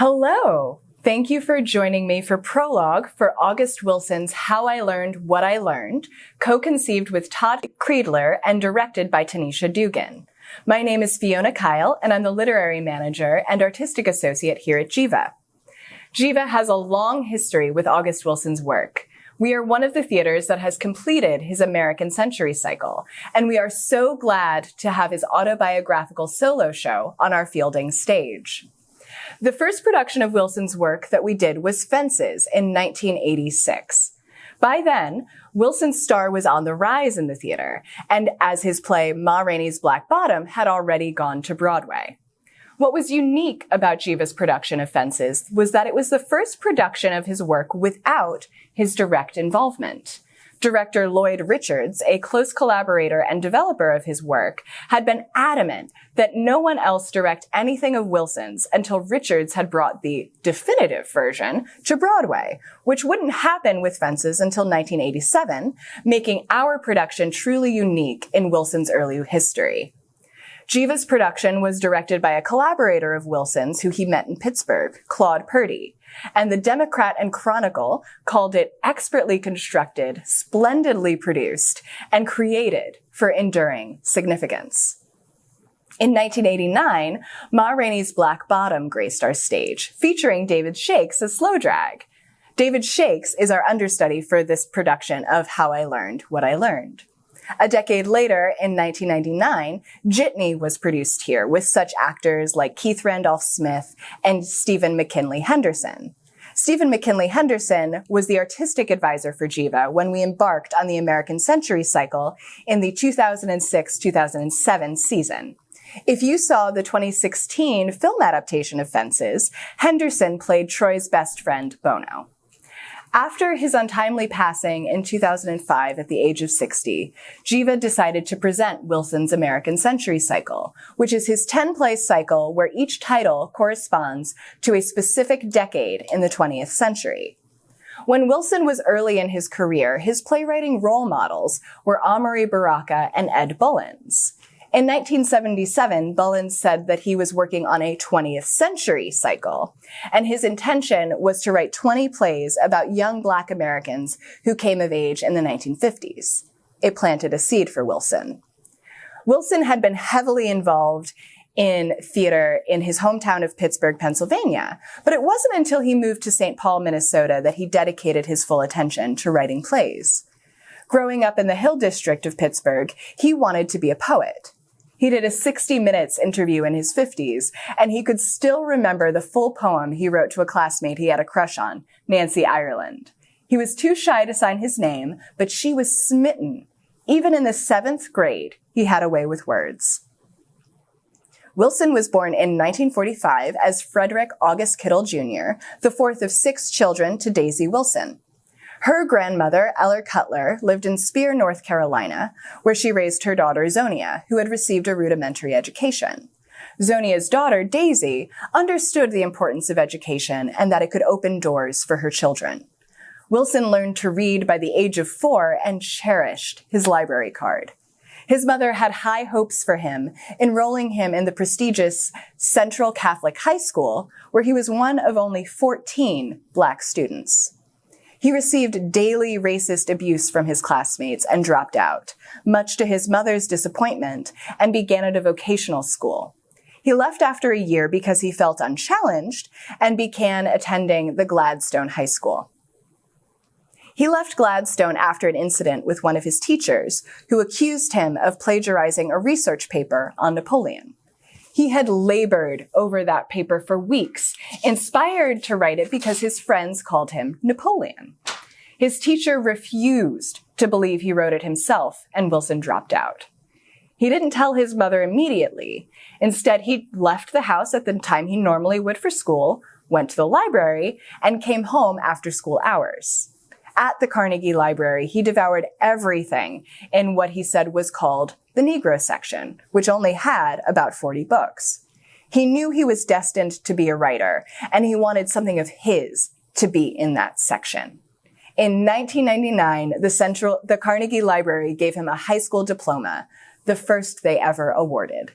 Hello! Thank you for joining me for Prologue for August Wilson's How I Learned What I Learned, co-conceived with Todd, Kreidler, and directed by Taneisha Duggan. My name is Fiona Kyle, and I'm the literary manager and artistic associate here at Geva. Geva has a long history with August Wilson's work. We are one of the theaters that has completed his American Century cycle, and we are so glad to have his autobiographical solo show on our Fielding stage. The first production of Wilson's work that we did was Fences in 1986. By then, Wilson's star was on the rise in the theater, and as his play Ma Rainey's Black Bottom had already gone to Broadway. What was unique about Geva's production of Fences was that it was the first production of his work without his direct involvement. Director Lloyd Richards, a close collaborator and developer of his work, had been adamant that no one else direct anything of Wilson's until Richards had brought the definitive version to Broadway, which wouldn't happen with Fences until 1987, making our production truly unique in Wilson's early history. Geva's production was directed by a collaborator of Wilson's who he met in Pittsburgh, Claude Purdy, and the Democrat and Chronicle called it expertly constructed, splendidly produced, and created for enduring significance. In 1989, Ma Rainey's Black Bottom graced our stage, featuring David Shakes as Slow Drag. David Shakes is our understudy for this production of How I Learned What I Learned. A decade later, in 1999, Jitney was produced here with such actors like Keith Randolph-Smith and Stephen McKinley Henderson. Stephen McKinley Henderson was the artistic advisor for Geva when we embarked on the American Century cycle in the 2006-2007 season. If you saw the 2016 film adaptation of Fences, Henderson played Troy's best friend, Bono. After his untimely passing in 2005 at the age of 60, Geva decided to present Wilson's American Century cycle, which is his 10-play cycle where each title corresponds to a specific decade in the 20th century. When Wilson was early in his career, his playwriting role models were Amory Baraka and Ed Bullins. In 1977, Bullins said that he was working on a 20th century cycle, and his intention was to write 20 plays about young Black Americans who came of age in the 1950s. It planted a seed for Wilson. Wilson had been heavily involved in theater in his hometown of Pittsburgh, Pennsylvania, but it wasn't until he moved to St. Paul, Minnesota that he dedicated his full attention to writing plays. Growing up in the Hill District of Pittsburgh, he wanted to be a poet. He did a 60 Minutes interview in his 50s, and he could still remember the full poem he wrote to a classmate he had a crush on, Nancy Ireland. He was too shy to sign his name, but she was smitten. Even in the 7th grade, he had a way with words. Wilson was born in 1945 as Frederick August Kittle Jr., the fourth of 6 children to Daisy Wilson. Her grandmother, Eller Cutler, lived in Spear, North Carolina, where she raised her daughter, Zonia, who had received a rudimentary education. Zonia's daughter, Daisy, understood the importance of education and that it could open doors for her children. Wilson learned to read by the age of 4 and cherished his library card. His mother had high hopes for him, enrolling him in the prestigious Central Catholic High School, where he was one of only 14 Black students. He received daily racist abuse from his classmates and dropped out, much to his mother's disappointment, and began at a vocational school. He left after a year because he felt unchallenged and began attending the Gladstone High School. He left Gladstone after an incident with one of his teachers, who accused him of plagiarizing a research paper on Napoleon. He had labored over that paper for weeks, inspired to write it because his friends called him Napoleon. His teacher refused to believe he wrote it himself, and Wilson dropped out. He didn't tell his mother immediately. Instead, he left the house at the time he normally would for school, went to the library, and came home after school hours. At the Carnegie Library, he devoured everything in what he said was called the Negro section, which only had about 40 books. He knew he was destined to be a writer, and he wanted something of his to be in that section. In 1999, the Carnegie Library gave him a high school diploma, the first they ever awarded.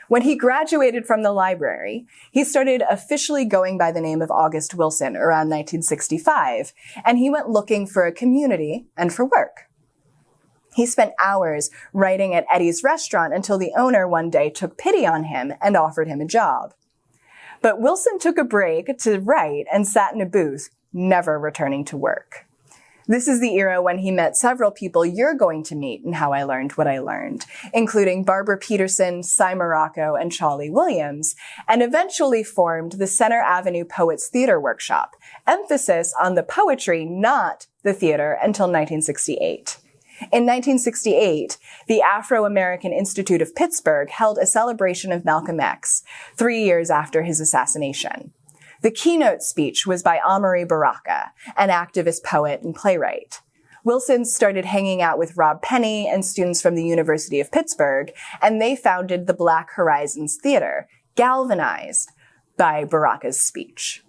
When he graduated from the library, he started officially going by the name of August Wilson around 1965, and he went looking for a community and for work. He spent hours writing at Eddie's restaurant until the owner one day took pity on him and offered him a job. But Wilson took a break to write and sat in a booth, never returning to work. This is the era when he met several people you're going to meet in How I Learned What I Learned, including Barbara Peterson, Cy Morocco, and Charlie Williams, and eventually formed the Center Avenue Poets Theater Workshop, emphasis on the poetry, not the theater, until 1968. In 1968, the Afro-American Institute of Pittsburgh held a celebration of Malcolm X, 3 years after his assassination. The keynote speech was by Amari Baraka, an activist poet and playwright. Wilson started hanging out with Rob Penny and students from the University of Pittsburgh, and they founded the Black Horizons Theater, galvanized by Baraka's speech.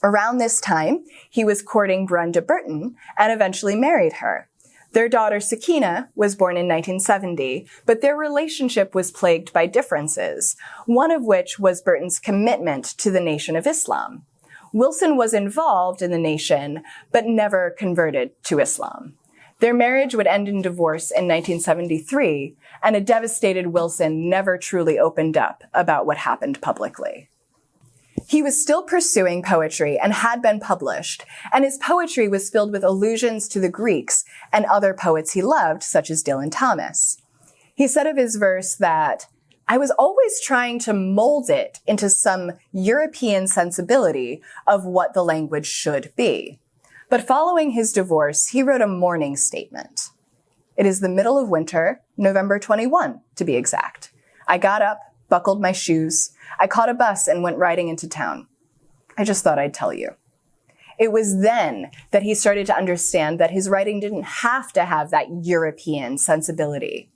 Around this time, he was courting Brenda Burton and eventually married her. Their daughter, Sakina, was born in 1970, but their relationship was plagued by differences, one of which was Burton's commitment to the Nation of Islam. Wilson was involved in the Nation, but never converted to Islam. Their marriage would end in divorce in 1973, and a devastated Wilson never truly opened up about what happened publicly. He was still pursuing poetry and had been published, and his poetry was filled with allusions to the Greeks and other poets he loved, such as Dylan Thomas. He said of his verse that, "I was always trying to mold it into some European sensibility of what the language should be. But following his divorce, he wrote a mourning statement. It is the middle of winter, November 21, to be exact. I got up, buckled my shoes. I caught a bus and went riding into town. I just thought I'd tell you." It was then that he started to understand that his writing didn't have to have that European sensibility.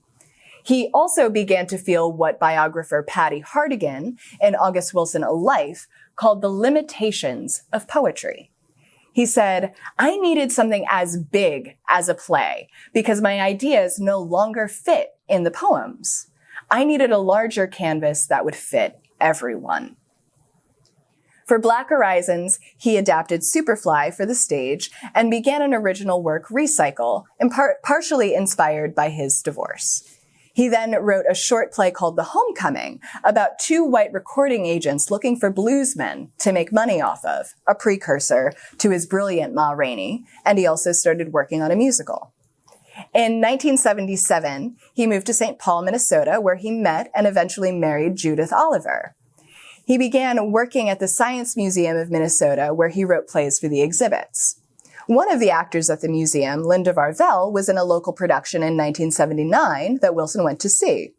He also began to feel what biographer Patty Hartigan in August Wilson, A Life, called the limitations of poetry. He said, "I needed something as big as a play because my ideas no longer fit in the poems. I needed a larger canvas that would fit everyone." For Black Horizons, he adapted Superfly for the stage and began an original work, Recycle, partially inspired by his divorce. He then wrote a short play called The Homecoming about two white recording agents looking for bluesmen to make money off of, a precursor to his brilliant Ma Rainey, and he also started working on a musical. In 1977, he moved to St. Paul, Minnesota, where he met and eventually married Judith Oliver. He began working at the Science Museum of Minnesota, where he wrote plays for the exhibits. One of the actors at the museum, Linda Varvel, was in a local production in 1979 that Wilson went to see.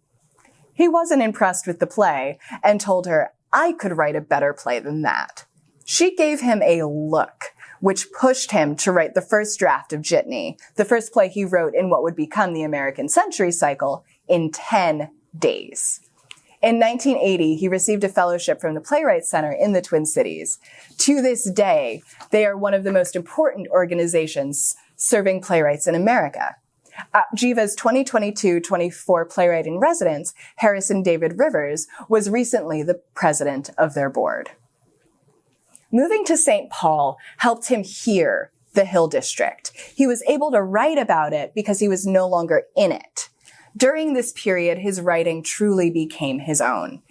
He wasn't impressed with the play and told her, "I could write a better play than that." She gave him a look, which pushed him to write the first draft of Jitney, the first play he wrote in what would become the American Century Cycle, in 10 days. In 1980, he received a fellowship from the Playwrights Center in the Twin Cities. To this day, they are one of the most important organizations serving playwrights in America. Geva's 2022-24 playwright in residence, Harrison David Rivers, was recently the president of their board. Moving to St. Paul helped him hear the Hill District. He was able to write about it because he was no longer in it. During this period, his writing truly became his own.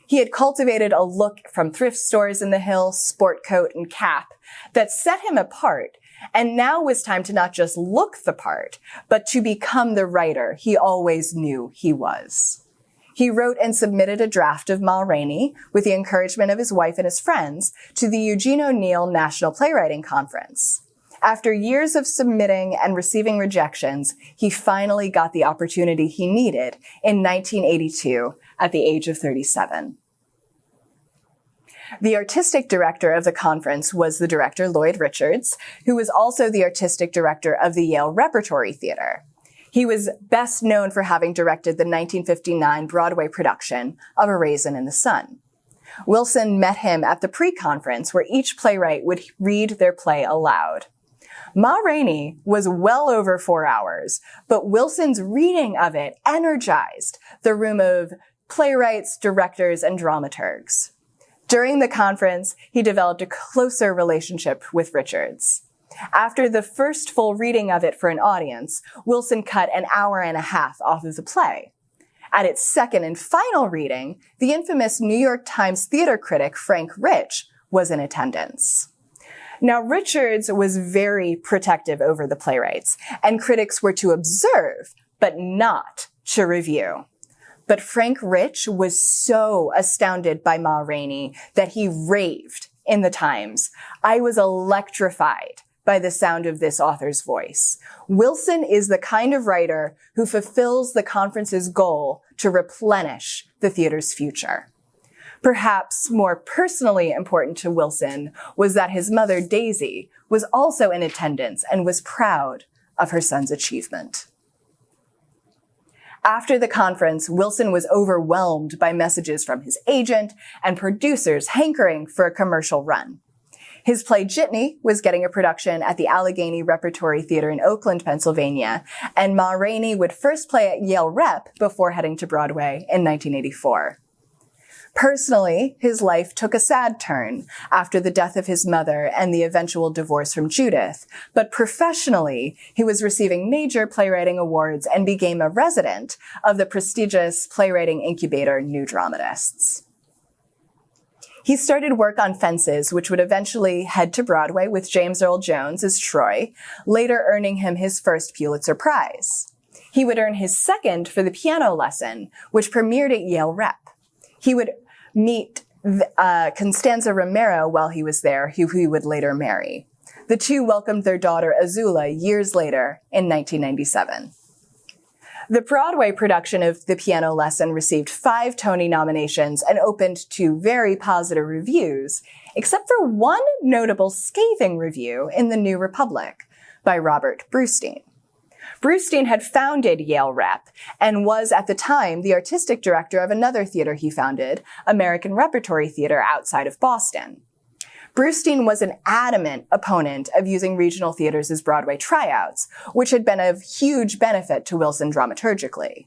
He had cultivated a look from thrift stores in the Hill, sport coat and cap, that set him apart, and now was time to not just look the part, but to become the writer he always knew he was. He wrote and submitted a draft of Ma Rainey, with the encouragement of his wife and his friends, to the Eugene O'Neill National Playwriting Conference. After years of submitting and receiving rejections, he finally got the opportunity he needed in 1982 at the age of 37. The artistic director of the conference was the director Lloyd Richards, who was also the artistic director of the Yale Repertory Theater. He was best known for having directed the 1959 Broadway production of A Raisin in the Sun. Wilson met him at the pre-conference where each playwright would read their play aloud. Ma Rainey was well over 4 hours, but Wilson's reading of it energized the room of playwrights, directors, and dramaturgs. During the conference, he developed a closer relationship with Richards. After the first full reading of it for an audience, Wilson cut an hour and a half off of the play. At its second and final reading, the infamous New York Times theater critic Frank Rich was in attendance. Now, Richards was very protective over the playwrights, and critics were to observe, but not to review. But Frank Rich was so astounded by Ma Rainey that he raved in the Times. I was electrified by the sound of this author's voice. Wilson is the kind of writer who fulfills the conference's goal to replenish the theater's future. Perhaps more personally important to Wilson was that his mother, Daisy, was also in attendance and was proud of her son's achievement. After the conference, Wilson was overwhelmed by messages from his agent and producers hankering for a commercial run. His play Jitney was getting a production at the Allegheny Repertory Theater in Oakland, Pennsylvania, and Ma Rainey would first play at Yale Rep before heading to Broadway in 1984. Personally, his life took a sad turn after the death of his mother and the eventual divorce from Judith, but professionally, he was receiving major playwriting awards and became a resident of the prestigious playwriting incubator New Dramatists. He started work on Fences, which would eventually head to Broadway with James Earl Jones as Troy, later earning him his first Pulitzer Prize. He would earn his second for The Piano Lesson, which premiered at Yale Rep. He would meet Constanza Romero while he was there, who he would later marry. The two welcomed their daughter Azula years later in 1997. The Broadway production of The Piano Lesson received 5 Tony nominations and opened to very positive reviews, except for one notable scathing review in The New Republic by Robert Brustein. Brustein had founded Yale Rep and was at the time the artistic director of another theater he founded, American Repertory Theater outside of Boston. Brustein was an adamant opponent of using regional theaters as Broadway tryouts, which had been of huge benefit to Wilson dramaturgically.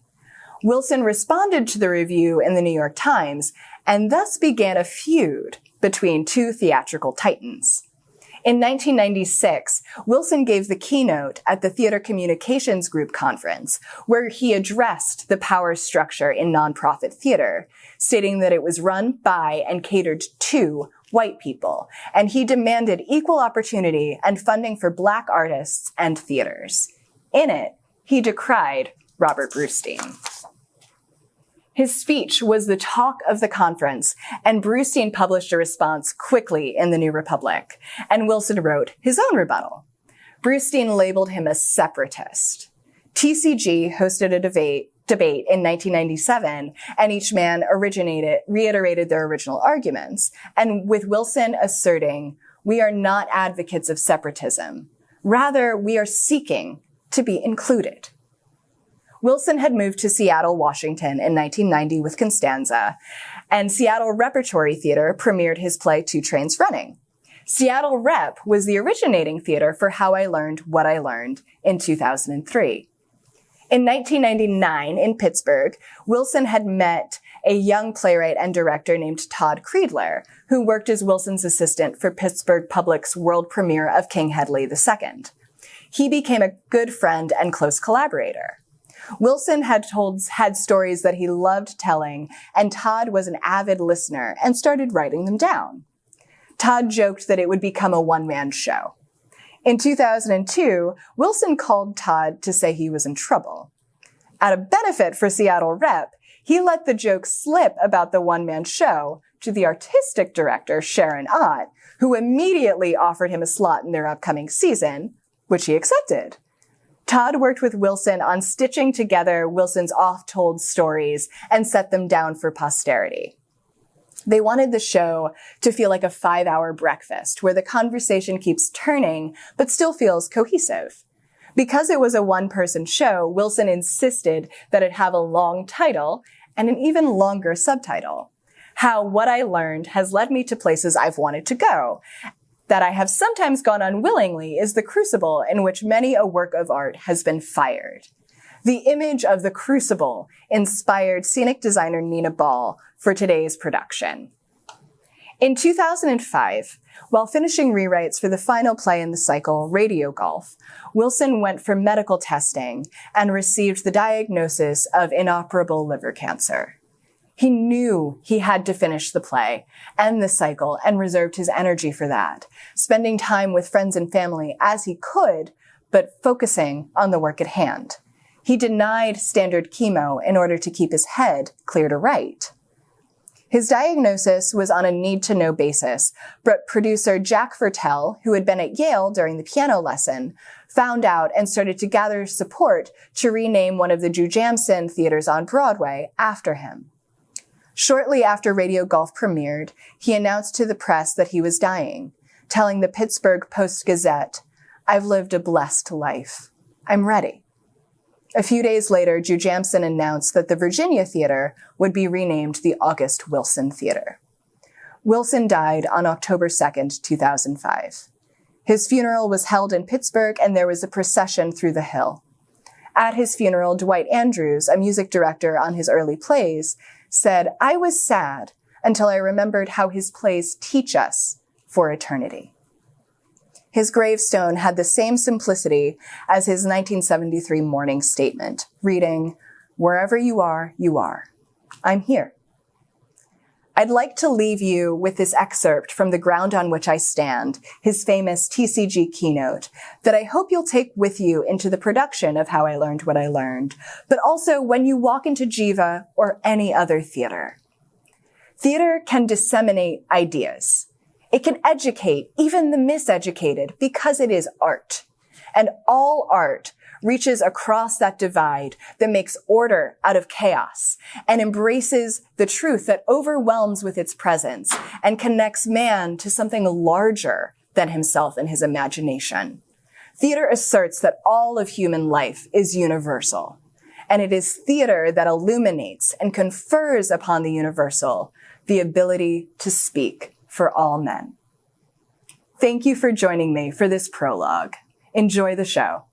Wilson responded to the review in the New York Times and thus began a feud between two theatrical titans. In 1996, Wilson gave the keynote at the Theater Communications Group conference, where he addressed the power structure in nonprofit theater, stating that it was run by and catered to white people, and he demanded equal opportunity and funding for Black artists and theaters. In it, he decried Robert Brustein. His speech was the talk of the conference, and Brustein published a response quickly in the New Republic, and Wilson wrote his own rebuttal. Brustein labeled him a separatist. TCG hosted a debate in 1997, and each man reiterated their original arguments, and with Wilson asserting, "We are not advocates of separatism. Rather, we are seeking to be included." Wilson had moved to Seattle, Washington in 1990 with Constanza, and Seattle Repertory Theater premiered his play 2 Trains Running. Seattle Rep was the originating theater for How I Learned What I Learned in 2003. In 1999 in Pittsburgh, Wilson had met a young playwright and director named Todd Kreidler, who worked as Wilson's assistant for Pittsburgh Public's world premiere of King Hedley II. He became a good friend and close collaborator. Wilson had stories that he loved telling, and Todd was an avid listener and started writing them down. Todd joked that it would become a one-man show. In 2002, Wilson called Todd to say he was in trouble. At a benefit for Seattle Rep, he let the joke slip about the one-man show to the artistic director, Sharon Ott, who immediately offered him a slot in their upcoming season, which he accepted. Todd worked with Wilson on stitching together Wilson's oft-told stories and set them down for posterity. They wanted the show to feel like a 5-hour breakfast where the conversation keeps turning but still feels cohesive. Because it was a one-person show, Wilson insisted that it have a long title and an even longer subtitle. How What I Learned Has Led Me to Places I've Wanted to Go. That I have sometimes gone unwillingly is the crucible in which many a work of art has been fired. The image of the crucible inspired scenic designer Nina Ball for today's production. In 2005, while finishing rewrites for the final play in the cycle, Radio Golf, Wilson went for medical testing and received the diagnosis of inoperable liver cancer. He knew he had to finish the play, end the cycle, and reserved his energy for that, spending time with friends and family as he could, but focusing on the work at hand. He denied standard chemo in order to keep his head clear to write. His diagnosis was on a need-to-know basis, but producer Jack Fertel, who had been at Yale during the piano lesson, found out and started to gather support to rename one of the Jujamcyn theaters on Broadway after him. Shortly after Radio Golf premiered, he announced to the press that he was dying, telling the Pittsburgh Post-Gazette, "I've lived a blessed life. I'm ready." A few days later, Jujamcyn announced that the Virginia Theater would be renamed the August Wilson Theater. Wilson died on October 2nd, 2005. His funeral was held in Pittsburgh, and there was a procession through the hill. At his funeral, Dwight Andrews, a music director on his early plays, said, "I was sad until I remembered how his plays teach us for eternity." His gravestone had the same simplicity as his 1973 morning statement, reading, "Wherever you are, I'm here." I'd like to leave you with this excerpt from The Ground on Which I Stand, his famous TCG keynote, that I hope you'll take with you into the production of How I Learned What I Learned, but also when you walk into Geva or any other theater. Theater can disseminate ideas. It can educate even the miseducated because it is art. And all art reaches across that divide that makes order out of chaos and embraces the truth that overwhelms with its presence and connects man to something larger than himself and his imagination. Theater asserts that all of human life is universal, and it is theater that illuminates and confers upon the universal the ability to speak for all men. Thank you for joining me for this prologue. Enjoy the show.